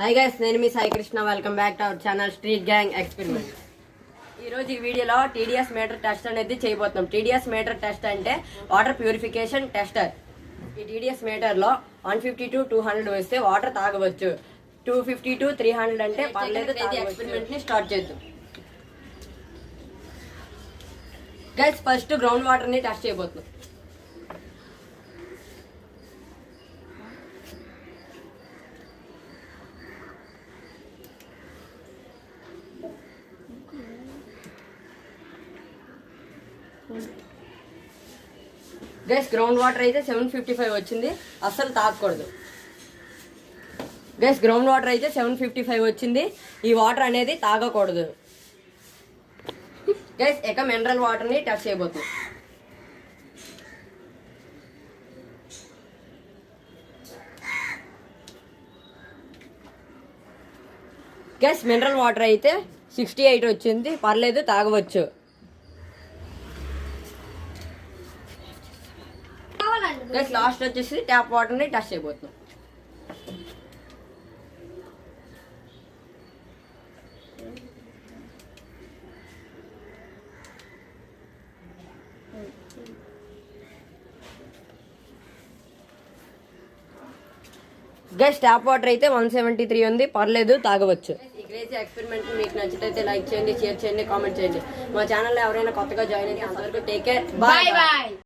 Hi guys, నేను మీ Sai Krishna. Welcome back to our channel street gang experiment. ఈ రోజు ఈ వీడియోలో టీడీఎస్ మీటర్ టెస్ట్ అనేది చేయబోతున్నాం. టీడీఎస్ మీటర్ టెస్ట్ అంటే వాటర్ ప్యూరిఫికేషన్ టెస్టర్. ఈ టీడీఎస్ మీటర్ లో 150 to 200 వేస్తే వాటర్ తాగవచ్చు. 250 to 300 అంటే పర్లేదు. ఎక్స్పెరిమెంట్ ని స్టార్ట్ చేద్దాం. గైస్, ఫస్ట్ గ్రౌండ్ వాటర్ ని టెస్ట్ చేయబోతున్నాం. గైస్, గ్రౌండ్ వాటర్ అయితే 755 వచ్చింది. అస్సలు తాగకూడదు. గైస్, గ్రౌండ్ వాటర్ అయితే 755 వచ్చింది. ఈ వాటర్ అనేది తాగకూడదు. గైస్, ఇక మినరల్ వాటర్ని టెస్ట్ చేయబోతుంది. గైస్, మినరల్ వాటర్ అయితే 68 వచ్చింది. పర్లేదు, తాగవచ్చు. గైస్, లాస్ట్ వచ్చేసి ట్యాప్ వాటర్ని టెస్ట్ చేయబోతున్నాం. గైస్, ట్యాప్ వాటర్ అయితే 173 ఉంది. పర్లేదు, తాగవచ్చు. ఈ క్రేజీ ఎక్స్పెరిమెంట్ మీకు నచ్చితే లైక్ చేయండి, షేర్ చేయండి, కామెంట్ చేయండి. మా ఛానల్లో ఎవరైనా కొత్తగా జాయిన్ అయితే అంతవరకు టేక్ కేర్. Bye bye.